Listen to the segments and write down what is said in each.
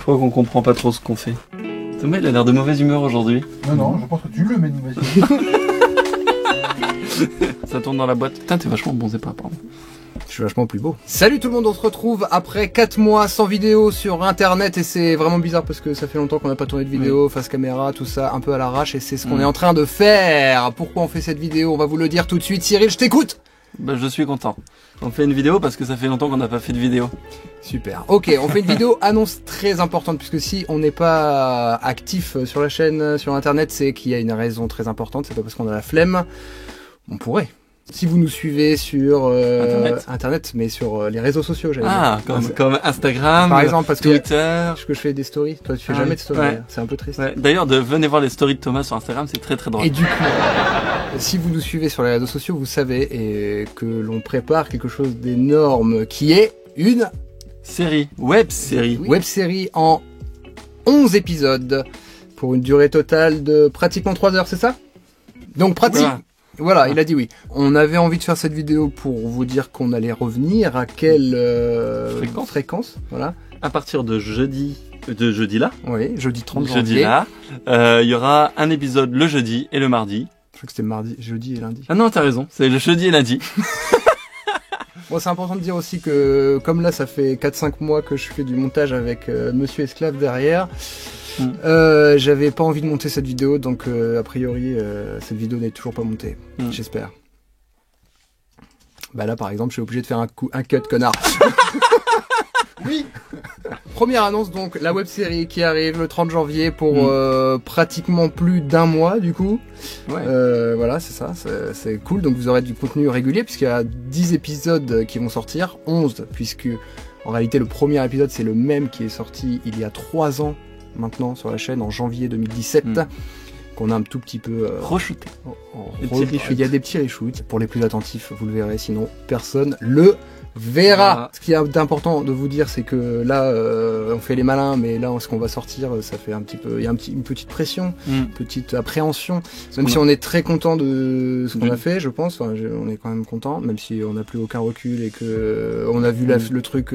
Je crois qu'on comprend pas trop ce qu'on fait. Thomas, il a l'air de mauvaise humeur aujourd'hui. Non, je pense que tu le mets de mauvaise humeur. Ça tourne dans la boîte. Putain, t'es vachement bon, c'est pas, pardon. Je suis vachement plus beau. Salut tout le monde, on se retrouve après 4 mois sans vidéo sur internet et c'est vraiment bizarre parce que ça fait longtemps qu'on n'a pas tourné de vidéo, face caméra, tout ça, un peu à l'arrache et c'est ce qu'on est en train de faire. Pourquoi on fait cette vidéo? On va vous le dire tout de suite. Cyril, je t'écoute. Bah, je suis content. On fait une vidéo parce que ça fait longtemps qu'on n'a pas fait de vidéo. Super. Ok, on fait une vidéo annonce très importante puisque si on n'est pas actif sur la chaîne, sur internet, c'est qu'il y a une raison très importante. C'est pas parce qu'on a la flemme. On pourrait. Si vous nous suivez sur internet, mais sur les réseaux sociaux, j'allais dire. Comme Instagram, par exemple, parce Twitter. Que je fais des stories. Toi, tu fais jamais de stories. Ouais. C'est un peu triste. Ouais. D'ailleurs, venez voir les stories de Thomas sur Instagram, c'est très très drôle. Et du coup, si vous nous suivez sur les réseaux sociaux, vous savez que l'on prépare quelque chose d'énorme, qui est une série, web série. Oui. Web série en 11 épisodes pour une durée totale de pratiquement 3 heures, c'est ça? Donc Voilà, il a dit oui. On avait envie de faire cette vidéo pour vous dire qu'on allait revenir à quelle fréquence, voilà. À partir de jeudi là. Oui, jeudi 30 janvier. Jeudi là. Il y aura un épisode le jeudi et le mardi. Je crois que c'était mardi, jeudi et lundi. Ah non, t'as raison, c'est le jeudi et lundi. Bon, c'est important de dire aussi que, comme là, ça fait 4-5 mois que je fais du montage avec Monsieur Esclave derrière. J'avais pas envie de monter cette vidéo, donc a priori cette vidéo n'est toujours pas montée, j'espère. Bah là par exemple je suis obligé de faire un cut, connard. Oui. Première annonce donc, la web série qui arrive le 30 janvier pour pratiquement plus d'un mois du coup. Ouais. Voilà, c'est ça, c'est cool, donc vous aurez du contenu régulier puisqu'il y a 10 épisodes qui vont sortir, 11 puisque en réalité le premier épisode c'est le même qui est sorti il y a 3 ans maintenant sur la chaîne en janvier 2017 qu'on a un tout petit peu re-shooté. Il y a des petits reshoots pour les plus attentifs, vous le verrez, sinon personne le verra. Voilà. Ce qui est important de vous dire, c'est que là on fait les malins, mais là ce qu'on va sortir, ça fait un petit peu, il y a une petite pression, une petite appréhension, même si on est très content de ce qu'on a fait, je pense. Enfin, on est quand même content, même si on n'a plus aucun recul et que on a vu le truc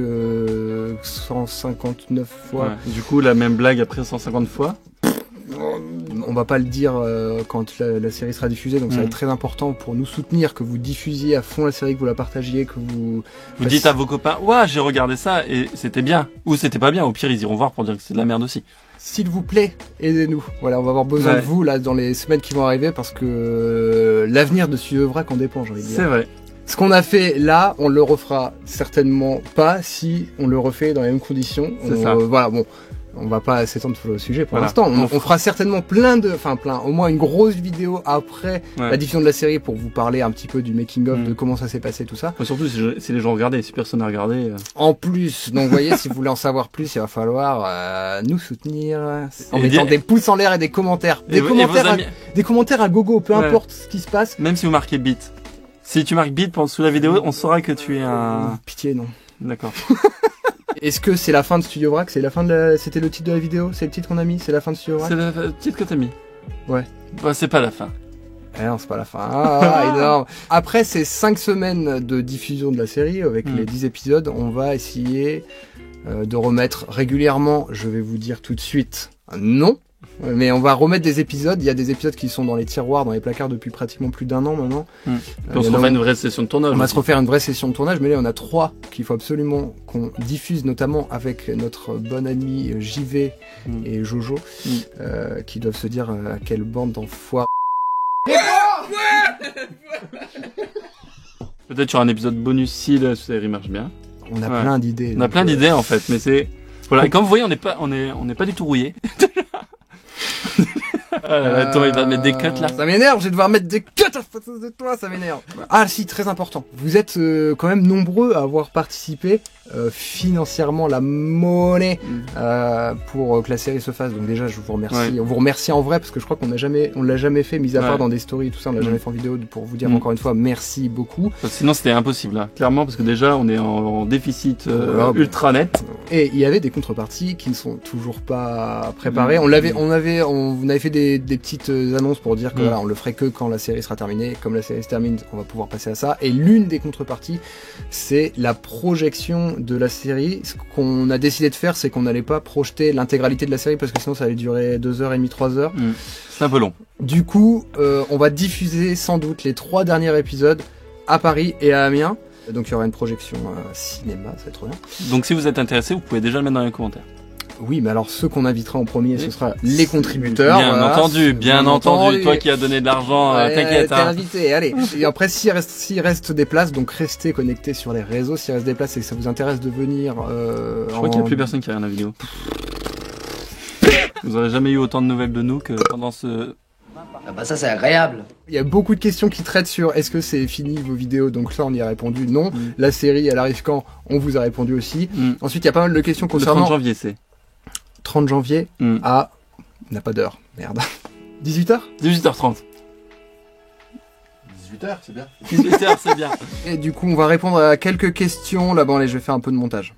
159 fois. Ouais. Du coup, la même blague après 150 fois. On va pas le dire quand la série sera diffusée, donc ça va être très important pour nous soutenir, que vous diffusiez à fond la série, que vous la partagiez, que vous dites à vos copains, ouais, j'ai regardé ça et c'était bien, ou c'était pas bien, au pire ils iront voir pour dire que c'est de la merde aussi. S'il vous plaît, aidez-nous. Voilà, on va avoir besoin de vous là dans les semaines qui vont arriver parce que l'avenir de Suivrac en dépend, j'ai envie de dire. C'est vrai. Ce qu'on a fait là, on le refera certainement pas si on le refait dans les mêmes conditions. C'est ça. Voilà, bon. On va pas s'étendre sur le sujet pour l'instant. On fera certainement au moins une grosse vidéo après la diffusion de la série pour vous parler un petit peu du making of, de comment ça s'est passé, tout ça. Mais surtout si les gens regardaient, si personne n'a regardé. En plus, donc vous voyez, si vous voulez en savoir plus, il va falloir nous soutenir en mettant des pouces en l'air et des commentaires. Des commentaires à gogo, peu importe ce qui se passe. Même si vous marquez bit. Si tu marques bit sous la vidéo, on saura que tu es un... Pitié, non. D'accord. Est-ce que c'est la fin de Studio Vrac? C'est la fin C'était le titre de la vidéo? C'est le titre qu'on a mis? C'est la fin de Studio Vrac? C'est le titre que t'as mis. Ouais. Bah, c'est pas la fin. Non, c'est pas la fin. Ah, énorme. Après ces 5 semaines de diffusion de la série, avec les 10 épisodes, on va essayer de remettre régulièrement, je vais vous dire tout de suite, non. Mais on va remettre des épisodes. Il y a des épisodes qui sont dans les tiroirs, dans les placards depuis pratiquement plus d'un an maintenant. On se refait une vraie session de tournage. On va se refaire une vraie session de tournage, mais là on a 3 qu'il faut absolument qu'on diffuse, notamment avec notre bon ami JV et Jojo, qui doivent se dire à quelle bande d'enfoirés. Peut-être sur un épisode bonus si la série marche bien. On a plein d'idées. On a plein d'idées en fait, mais c'est voilà. Et comme vous voyez, on n'est pas du tout rouillé. Toi, il va mettre des cuts là. Ça m'énerve, je vais devoir mettre des cuts à face de toi, ça m'énerve. Ah si, très important. Vous êtes quand même nombreux à avoir participé financièrement, la monnaie pour que la série se fasse. Donc déjà, je vous remercie. On vous remercie en vrai parce que je crois qu'on l'a jamais fait, mis à part dans des stories et tout ça, on l'a jamais fait en vidéo pour vous dire encore une fois merci beaucoup. Sinon, c'était impossible, là. Clairement, parce que déjà, on est en déficit ultra net. Et il y avait des contreparties qui ne sont toujours pas préparées. On avait fait des petites annonces pour dire que voilà, on le ferait que quand la série sera terminée. Comme la série se termine, on va pouvoir passer à ça. Et l'une des contreparties, c'est la projection de la série, ce qu'on a décidé de faire, c'est qu'on n'allait pas projeter l'intégralité de la série parce que sinon ça allait durer 2h30, 3h. C'est un peu long. Du coup, on va diffuser sans doute les 3 derniers épisodes à Paris et à Amiens. Donc il y aura une projection cinéma, ça va être trop bien. Donc si vous êtes intéressé, vous pouvez déjà le mettre dans les commentaires. Oui, mais alors ceux qu'on invitera en premier, ce sera les contributeurs. Bien voilà. entendu, bien entendu. Toi qui as donné de l'argent, t'inquiète. T'es invité, allez. Et après, s'il reste des places, donc restez connectés sur les réseaux. S'il reste des places et que ça vous intéresse de venir... Je crois qu'il n'y a plus personne qui regarde la vidéo. Vous n'aurez jamais eu autant de nouvelles de nous que pendant ce... Ah bah ça c'est agréable. Il y a beaucoup de questions qui traitent sur est-ce que c'est fini vos vidéos, donc ça on y a répondu non. La série elle arrive quand, on vous a répondu aussi. Ensuite il y a pas mal de questions concernant... Le 30 janvier c'est 30 janvier à... On n'a pas d'heure, merde. 18h 18h30. 18h, c'est bien. 18h, c'est bien. Et du coup, on va répondre à quelques questions. Là, bon, allez, je vais faire un peu de montage.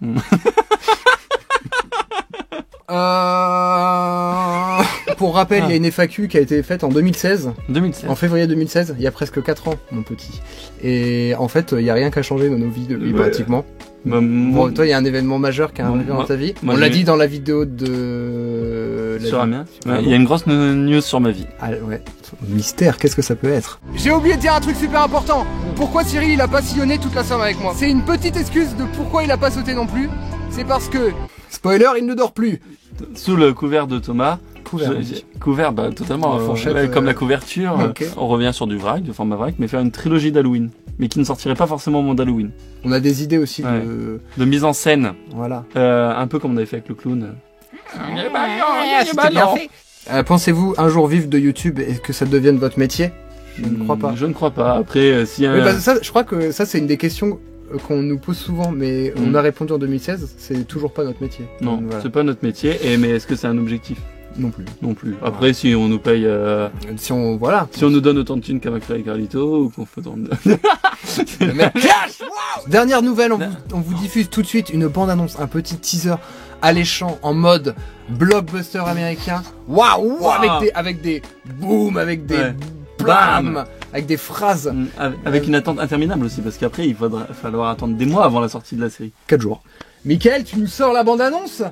Pour rappel, il y a une FAQ qui a été faite en 2016. 2016. En février 2016, il y a presque 4 ans, mon petit. Et en fait, il n'y a rien qui a changé dans nos vies depuis pratiquement. Bon, toi, il y a un événement majeur qui a arrivé dans ta vie. On l'a dit dans la vidéo de... Sur Amiens. Il y a une grosse news sur ma vie. Ah ouais. Mystère, qu'est-ce que ça peut être? J'ai oublié de dire un truc super important. Pourquoi Cyril, il a pas sillonné toute la somme avec moi? C'est une petite excuse de pourquoi il a pas sauté non plus. C'est parce que... Spoiler, il ne dort plus. Sous le couvert de Thomas. Couvert, bah totalement. Comme la couverture. Okay. On revient sur du vrac, du format vrac, mais faire une trilogie d'Halloween. Mais qui ne sortirait pas forcément au moment d'Halloween. On a des idées aussi de mise en scène. Voilà. Un peu comme on avait fait avec le clown. C'était bien fait. Pensez-vous un jour vivre de YouTube et que ça devienne votre métier? Je ne crois pas. Je ne crois pas. Après, si un... Oui, bah, ça, je crois que ça, c'est une des questions qu'on nous pose souvent, mais on a répondu en 2016, c'est toujours pas notre métier. Non, voilà. C'est pas notre métier, mais est-ce que c'est un objectif? Non plus. Non plus. Après, voilà. Si on nous paye... Si on nous donne autant de thunes qu'à McFly et Carlito, ou qu'on fait autant de... Le mec cash. Wow. Dernière nouvelle, on vous diffuse tout de suite une bande-annonce, un petit teaser alléchant en mode blockbuster américain. Waouh, avec des boum, avec des bam, avec des phrases. Avec une attente interminable aussi, parce qu'après, il va falloir attendre des mois avant la sortie de la série. 4 jours. Mickaël, tu nous sors la bande-annonce?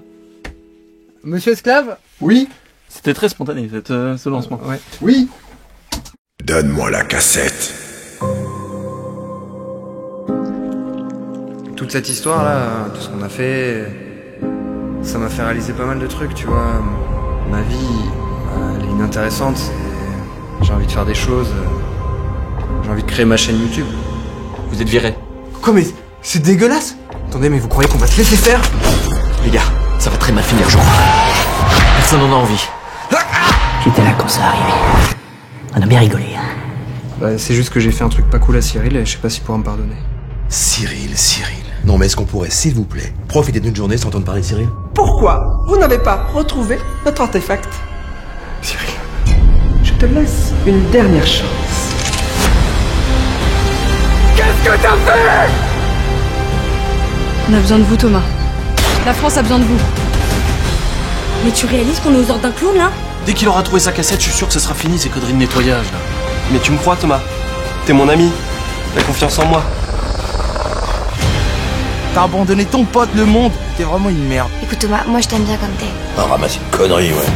Monsieur Esclave? Oui. C'était très spontané, ce lancement. Ouais. Oui. Donne-moi la cassette. Toute cette histoire-là, tout ce qu'on a fait, ça m'a fait réaliser pas mal de trucs, tu vois. Ma vie, elle est inintéressante. J'ai envie de faire des choses. J'ai envie de créer ma chaîne YouTube. Vous êtes viré. Quoi, mais c'est dégueulasse! Attendez, mais vous croyez qu'on va se laisser faire? Les gars, ça va très mal finir, je crois. Personne n'en a envie. J'étais là quand ça arrivait. On a bien rigolé. Bah, c'est juste que j'ai fait un truc pas cool à Cyril et je sais pas s'il pourra me pardonner. Cyril. Non mais est-ce qu'on pourrait, s'il vous plaît, profiter d'une journée sans entendre parler de Cyril? Pourquoi vous n'avez pas retrouvé notre artefact? Cyril. Je te laisse une dernière chance. Qu'est-ce que t'as fait? On a besoin de vous, Thomas. La France a besoin de vous. Mais tu réalises qu'on est aux ordres d'un clown, là? Dès qu'il aura trouvé sa cassette, je suis sûr que ce sera fini, ces conneries de nettoyage, là. Mais tu me crois, Thomas? T'es mon ami. T'as confiance en moi. T'as abandonné ton pote, le monde. T'es vraiment une merde. Écoute, Thomas, moi je t'aime bien comme t'es. Ah, ramasse une connerie, ouais.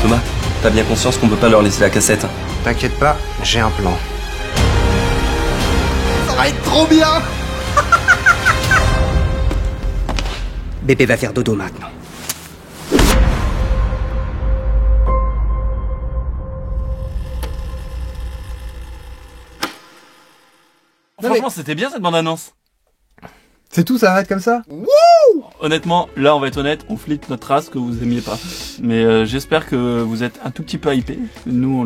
Thomas, t'as bien conscience qu'on peut pas leur laisser la cassette? T'inquiète pas, j'ai un plan. Ça va être trop bien. Bébé va faire dodo maintenant. Franchement, c'était bien cette bande-annonce. C'est tout, ça arrête comme ça? Wouh! Honnêtement, là, on va être honnête, on flippe notre race que vous aimiez pas. Mais j'espère que vous êtes un tout petit peu hypés. Nous,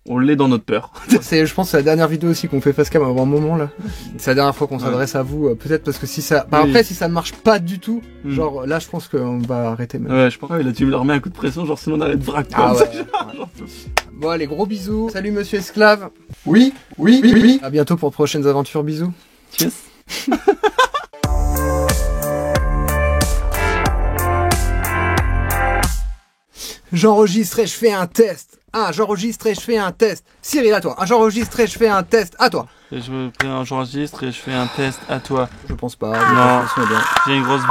on l'est dans notre peur. Je pense que c'est la dernière vidéo aussi qu'on fait face cam avant un moment là. C'est la dernière fois qu'on s'adresse à vous, peut-être parce que si ça... Bah, après, si ça ne marche pas du tout, genre là je pense qu'on va arrêter même. Ouais, je pense que là tu me leur mets un coup de pression, genre sinon on arrête vrac. Ah ouais. Bon allez, gros bisous. Salut Monsieur Esclave. Oui. À bientôt pour de prochaines aventures, bisous. Yes. J'enregistre et je fais un test. j'enregistre et je fais un test. Cyril, à toi. J'enregistre et je fais un test. À toi. J'enregistre et je fais un test à toi. Je pense pas. Non. Bien. J'ai une grosse